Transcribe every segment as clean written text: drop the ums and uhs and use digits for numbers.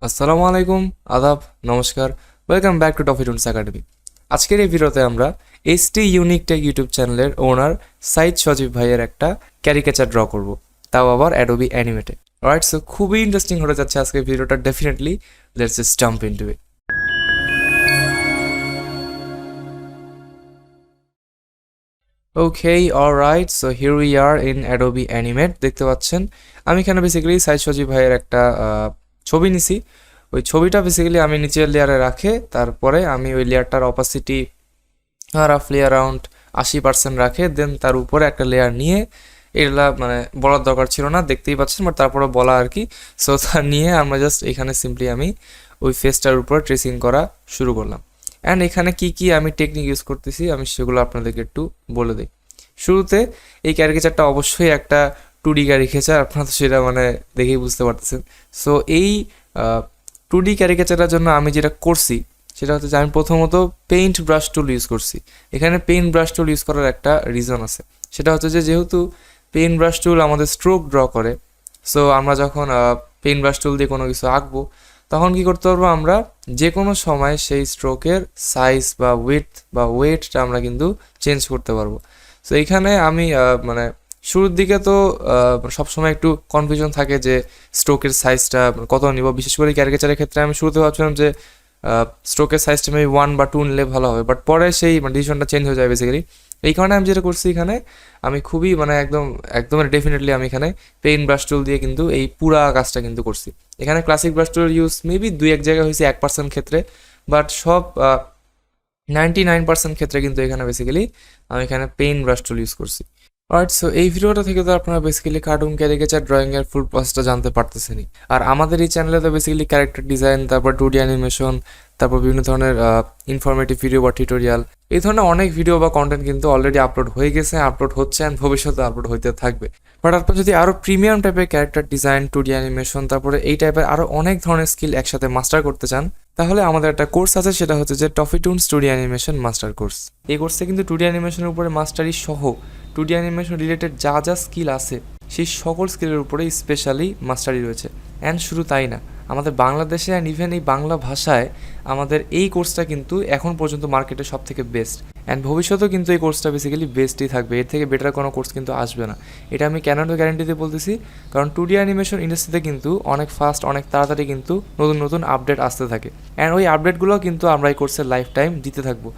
আসসালামু আলাইকুম, আদাব, নমস্কার। Welcome back to Toffeetoons academy. আজকের এই ভিডিওতে আমরা এসটি ইউনিক টেক ইউটিউব চ্যানেলের ওনার সাইদ সজীব ভাইয়ের একটা ক্যারিকেচার ড্র করব, তাও আবার অ্যাডোবি অ্যানিমেটে। রাইট, সো খুবই ইন্টারেস্টিং হতে যাচ্ছে আজকের ভিডিওটা। Definitely let's just jump into it. Okay, alright, so here we are in Adobe animate. দেখতে পাচ্ছেন আমি এখানে বেসিক্যালি সাইদ সজীব ভাইয়ের একটা ছবি নিছি। ওই ছবিটা বেসিক্যালি আমি নিচের লেয়ারে রাখে তারপরে আমি ওই লেয়ারটার অপাসিটি রাফলি অ্যারাউন্ড 80% রাখে, দেন তার উপরে একটা লেয়ার নিয়ে, এগুলা মানে বলার দরকার ছিল না, দেখতেই পাচ্ছেন, বাট তারপরে বলা আর কি। সো তা নিয়ে আমরা জাস্ট এখানে সিম্পলি আমি ওই ফেসটার উপর ট্রেসিং করা শুরু করলাম। অ্যান্ড এখানে কি কি আমি টেকনিক ইউজ করতেছি আমি সেগুলো আপনাদেরকে একটু বলে দিই। শুরুতে এই ক্যারিকেচারটা অবশ্যই একটা 2D ক্যারিকেচার, আপনারা তো সেটা মানে দেখেই বুঝতে পারতেছেন। সো এই 2D ক্যারিকেচারের জন্য আমি যেটা করছি সেটা হচ্ছে যে আমি প্রথমত পেইন্ট ব্রাশ টুল ইউজ করছি। এখানে পেইন্ট ব্রাশ টুল ইউজ করার একটা রিজন আছে, সেটা হচ্ছে যে যেহেতু পেইন্ট ব্রাশ টুল আমাদের স্ট্রোক ড্র করে, সো আমরা যখন পেইন্ট ব্রাশ টুল দিয়ে কোনো কিছু আঁকবো তখন কি করতে পারবো, আমরা যে কোনো সময় সেই স্ট্রোকের সাইজ বা উইডথ বা ওয়েটটা আমরা কিন্তু চেঞ্জ করতে পারবো। সো এইখানে আমি মানে শুরুর দিকে তো সবসময় একটু কনফিউশন থাকে যে স্ট্রোকের সাইজটা কত নিব। বিশেষ করে ক্যারিকেচারের ক্ষেত্রে আমি শুরুতে ভাবছিলাম যে স্ট্রোকের সাইজটা মেবি 1 বা 2 নিলে ভালো হবে, বাট পরে সেই ডিসিশনটা চেঞ্জ হয়ে যায় বেসিক্যালি। এই কারণে আমি যেটা করছি এখানে আমি খুবই মানে একদম একদম ডেফিনেটলি আমি এখানে পেইন্ট ব্রাশ টুল দিয়ে কিন্তু এই পুরা কাজটা কিন্তু করছি। এখানে ক্লাসিক ব্রাশ টুল ইউজ মেবি 2-1 জায়গায় হয়েছে 1% ক্ষেত্রে, বাট সব 99% ক্ষেত্রে কিন্তু এখানে বেসিক্যালি আমি এখানে পেইন্ট ব্রাশ টুল ইউজ করছি। রাইট, সো এই ভিডিওটা থেকে তো আপনারা বেসিক্যালি কার্টুন ক্যারিকেচার ড্রয়িংয়ের ফুল প্রসেসটা জানতে পারতেছেনই। আর আমাদের এই চ্যানেলে তো বেসিক্যালি ক্যারেক্টার ডিজাইন, তারপর 2D অ্যানিমেশন, তারপর বিভিন্ন ধরনের ইনফরমেটিভ ভিডিও বা টিউটোরিয়াল, এই ধরনের অনেক ভিডিও বা কন্টেন্ট কিন্তু অলরেডি আপলোড হয়ে গেছে, আপলোড হচ্ছে অ্যান্ড ভবিষ্যতে আপলোড হইতে থাকবে। বাট আপনার যদি আরও প্রিমিয়াম টাইপের ক্যারেক্টার ডিজাইন, 2D অ্যানিমেশন, তারপরে এই টাইপের আরও অনেক ধরনের স্কিল একসাথে মাস্টার করতে চান, তাহলে আমাদের একটা কোর্স আছে, সেটা হচ্ছে যে টফিটুনস 2D অ্যানিমেশন মাস্টার কোর্স। এই কোর্সে কিন্তু 2D অ্যানিমেশনের উপরে মাস্টারি সহ 2D অ্যানিমেশন রিলেটেড যা যা স্কিল আছে সেই সকল স্কিলের উপরেই স্পেশালি মাস্টারি রয়েছে। অ্যান্ড শুধু তাই না, আমাদের বাংলাদেশে অ্যান্ড ইভেন এই বাংলা ভাষায় আমাদের এই কোর্সটা কিন্তু এখন পর্যন্ত মার্কেটে সব থেকে বেস্ট, অ্যান্ড ভবিষ্যতেও কিন্তু এই কোর্সটা বেসিক্যালি বেস্টই থাকবে। এর থেকে বেটার কোনো কোর্স কিন্তু আসবে না, এটা আমি কেন গ্যারান্টি দিয়ে বলতেছি, কারণ 2D অ্যানিমেশন ইন্ডাস্ট্রিতে কিন্তু অনেক ফাস্ট, অনেক তাড়াতাড়ি কিন্তু নতুন নতুন আপডেট আসতে থাকে, অ্যান্ড ওই আপডেটগুলো কিন্তু আমরা এই কোর্সের লাইফ টাইম দিতে থাকবো।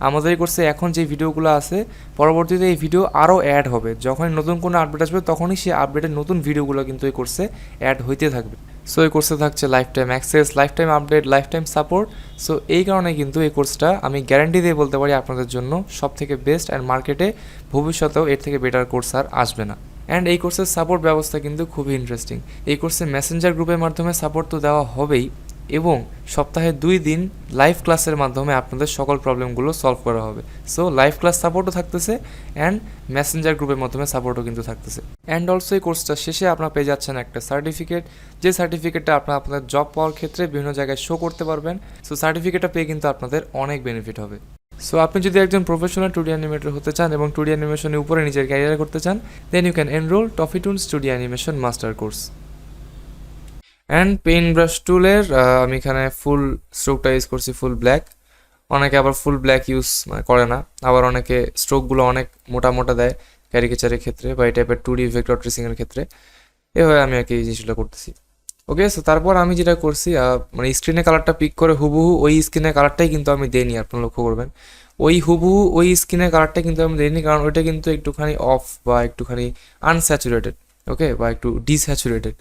আমাদের এই কোর্সে এখন যে ভিডিওগুলো আছে, পরবর্তীতে এই ভিডিও আরও অ্যাড হবে। যখনই নতুন কোনো আপডেট আসবে তখনই সেই আপডেটের নতুন ভিডিওগুলো কিন্তু এই কোর্সে অ্যাড হইতে থাকবে। সো এই কোর্সে থাকছে life time access, life time update, life time support. So এই কারণে কিন্তু এই কোর্সটা আমি গ্যারান্টি দিয়ে বলতে পারি আপনাদের জন্য সব থেকে বেস্ট, অ্যান্ড মার্কেটে ভবিষ্যতেও এর থেকে বেটার কোর্স আর আসবে না। অ্যান্ড এই কোর্সের সাপোর্ট ব্যবস্থা কিন্তু খুবই ইন্টারেস্টিং। এই কোর্সে মেসেঞ্জার গ্রুপের মাধ্যমে সাপোর্ট তো দেওয়া হবেই, এবং সপ্তাহে 2 দিন লাইভ ক্লাসের মাধ্যমে আপনাদের সকল প্রবলেমগুলো সলভ করা হবে। সো লাইভ ক্লাস সাপোর্টও থাকতেছে, অ্যান্ড মেসেঞ্জার গ্রুপের মাধ্যমে সাপোর্টও কিন্তু থাকতেছে। অ্যান্ড অলসো এই কোর্সটা শেষে আপনারা পেয়ে যাচ্ছেন একটা সার্টিফিকেট, যে সার্টিফিকেটটা আপনারা আপনাদের জব পাওয়ার ক্ষেত্রে বিভিন্ন জায়গায় শো করতে পারবেন। সো সার্টিফিকেটটা পেয়ে কিন্তু আপনাদের অনেক বেনিফিট হবে। সো আপনি যদি একজন প্রফেশনাল 2D অ্যানিমেটর হতে চান এবং 2D অ্যানিমেশনের উপরে নিজের ক্যারিয়ার করতে চান, then you can enroll Toffeetoons 2D animation master course. And paint brush টুলের আমি এখানে ফুল স্ট্রোকটা ইউজ করছি ফুল ব্ল্যাক। অনেকে আবার ফুল ব্ল্যাক ইউজ করে না, আবার অনেকে স্ট্রোকগুলো অনেক মোটা মোটা দেয় ক্যারিকেচারের ক্ষেত্রে বা এই টাইপের 2D ভেক্টর ট্রেসিংয়ের ক্ষেত্রে। এভাবে আমি আর কি এই জিনিসগুলো করতেছি। ওকে, সো তারপর আমি যেটা করছি মানে স্ক্রিনে কালারটা পিক করে হুবহু ওই স্ক্রিনের কালারটাই কিন্তু আমি দেইনি, আপনারা লক্ষ্য করবেন ওই হুবহু ওই স্ক্রিনের কালারটা কিন্তু আমি দেইনি, কারণ ওইটা কিন্তু একটুখানি অফ বা একটুখানি আনস্যাচুরেটেড, ওকে, বা একটু ডিস্যাচুরেটেড।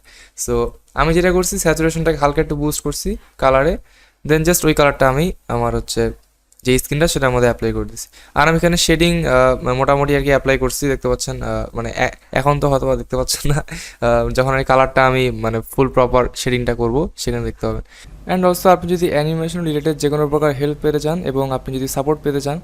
সো আমি যেটা করছি স্যাচুরেশনটাকে হালকা একটু বুস্ট করছি কালারে, দেন জাস্ট ওই কালারটা আমি আমার হচ্ছে যে স্ক্রিনটা সেটার মধ্যে অ্যাপ্লাই করে দিচ্ছি। আর আমি এখানে শেডিং মোটামুটি আর কি অ্যাপ্লাই করছি, দেখতে পাচ্ছেন। মানে এখন তো হয়তো দেখতে পাচ্ছেন না, যখন এই কালারটা আমি মানে ফুল প্রপার শেডিংটা করব সেখানে দেখতে পাবেন। অ্যান্ড অলসো আপনি যদি অ্যানিমেশন রিলেটেড যে কোনো প্রকার হেল্প পেতে চান এবং আপনি যদি সাপোর্ট পেতে চান,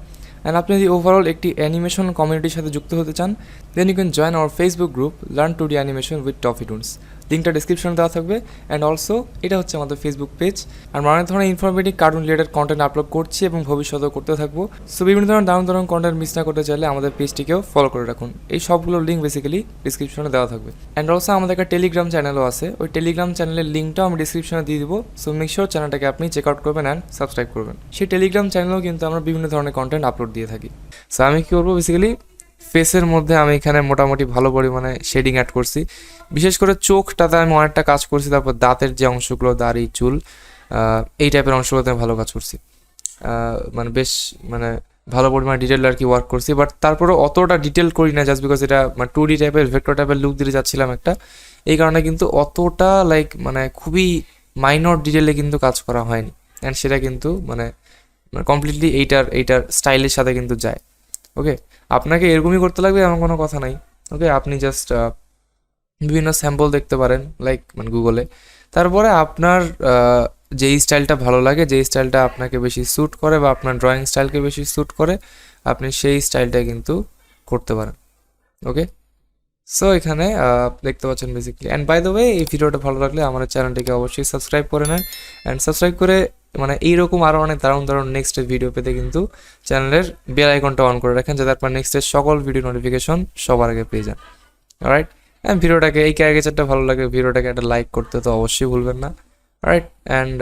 অ্যান্ড আপনি যদি ওভারঅল একটি অ্যানিমেশন কমিউনিটির সাথে যুক্ত হতে চান, then you can join our Facebook group learn 2D animation with Toffeetoons. লিঙ্কটা ডিসক্রিপশনে দেওয়া থাকবে। অ্যান্ড অলসো এটা হচ্ছে আমাদের ফেসবুক পেজ। আমরা অনেক ধরনের informative cartoon related content upload করছি এবং ভবিষ্যতেও করতে থাকবো। সো বিভিন্ন ধরনের দারুণ কন্টেন্ট মিস না করতে চাইলে আমাদের পেজটিকেও ফলো করে রাখুন। এই সবগুলোর লিঙ্ক বেসিক্যালি ডিসক্রিপশনে দেওয়া থাকবে। অ্যান্ড অলসো আমাদের একটা টেলিগ্রাম চ্যানেলও আছে, ওই টেলিগ্রাম চ্যানেলের লিঙ্কটাও আমি ডিসক্রিপশনে দিয়ে দিব। সো মেক শিওর চ্যানেলটাকে আপনি চেক আউট করবেন অ্যান্ড সাবস্ক্রাইব করবেন। সেই টেলিগ্রাম চ্যানেলেও কিন্তু আমরা বিভিন্ন ধরনের কন্টেন্ট আপলোড দিয়ে থাকি। সো আমি কী করবো, বেসিক্যালি ফেসের মধ্যে আমি এখানে মোটামুটি ভালো পরিমাণে শেডিং অ্যাড করছি, বিশেষ করে চোখটাতে আমি অনেকটা কাজ করছি। তারপর দাঁতের যে অংশগুলো, দাড়ি, চুল, এই টাইপের অংশগুলোতে আমি ভালো কাজ করছি। মানে বেশ মানে ভালো পরিমাণে ডিটেল আর কি ওয়ার্ক করছি, বাট তারপরে অতটা ডিটেল করি না, জাস্ট বিকজ এটা মানে 2D টাইপের ভেক্টর টাইপের লুক দিতে যাচ্ছিলাম একটা, এই কারণে কিন্তু অতটা লাইক মানে খুবই মাইনর ডিটেলে কিন্তু কাজ করা হয়নি। অ্যান্ড সেটা কিন্তু মানে কমপ্লিটলি এইটার স্টাইলের সাথে কিন্তু যায়। ওকে, আপনাকে এরকমই করতে লাগবে এমন কোনো কথা নাই। ওকে, আপনি জাস্ট বিভিন্ন স্যাম্পল দেখতে পারেন লাইক মানে গুগলে, তারপরে আপনার যেই স্টাইলটা ভালো লাগে, যেই স্টাইলটা আপনাকে বেশি স্যুট করে বা আপনার ড্রয়িং স্টাইলকে বেশি স্যুট করে, আপনি সেই স্টাইলটা কিন্তু করতে পারেন। ওকে, সো এখানে দেখতে পাচ্ছেন basically. And by the way, এই ভিডিওটা ভালো লাগলে আমাদের চ্যানেলটিকে অবশ্যই সাবস্ক্রাইব করে নেন। অ্যান্ড সাবস্ক্রাইব করে মানে এইরকম আরও অনেক দারুণ নেক্সটের ভিডিও পেতে কিন্তু চ্যানেলের বেল আইকনটা অন করে রাখেন, যাতে আপনার নেক্সটের সকল ভিডিও নোটিফিকেশন সবার আগে পেয়ে যান। অলরাইট, অ্যান্ড ভিডিওটাকে, এই ক্যারিকেচারটা ভালো লাগে, ভিডিওটাকে একটা লাইক করতে তো অবশ্যই ভুলবেন না। অলরাইট, অ্যান্ড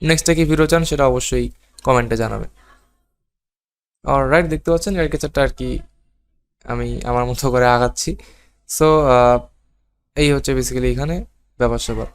নেক্সটে কি ভিডিও চান সেটা অবশ্যই কমেন্টে জানাবেন। অলরাইট, দেখতে পাচ্ছেন ক্যারিকেচারটা আর কি আমি আমার মতো করে আগাচ্ছি। সো এই হচ্ছে বেসিক্যালি এখানে ব্যাপার স্যাপার।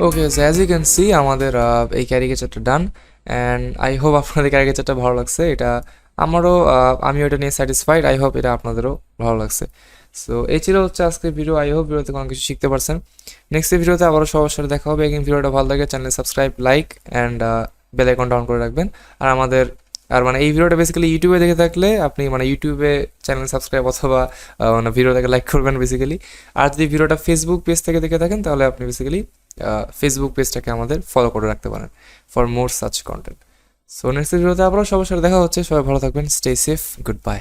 Okay, so as you can see আমাদের এই ক্যারিকেচারটা ডান, অ্যান্ড আই হোপ আপনাদের ক্যারিকেচারটা ভালো লাগছে। এটা আমারও আমিও এটা নিয়ে স্যাটিসফাইড। আই হোপ এটা আপনাদেরও ভালো লাগছে। সো এই ছিল হচ্ছে আজকের ভিডিও। আই হোপ ভিডিওতে কোনো কিছু শিখতে পারছেন। নেক্সট ভিডিওতে আবারও সবার সাথে দেখা হবে। এখন ভিডিওটা ভালো লাগে channel subscribe, like and bell আইকনটা অন করে রাখবেন। আর আমাদের মানে এই ভিডিওটা বেসিক্যালি ইউটিউবে দেখে থাকলে আপনি মানে ইউটিউবে চ্যানেল সাবস্ক্রাইব অথবা মানে ভিডিওটাকে লাইক করবেন বেসিক্যালি। আর যদি ভিডিওটা ফেসবুক পেজ থেকে দেখে থাকেন তাহলে আপনি বেসিক্যালি ফেসবুক পেজটাকে আমাদের ফলো করে রাখতে পারেন for more such content. So next ভিডিওতে আবারও সবার সাথে দেখা হচ্ছে। সবাই ভালো থাকবেন, স্টে সেফ, গুড বাই।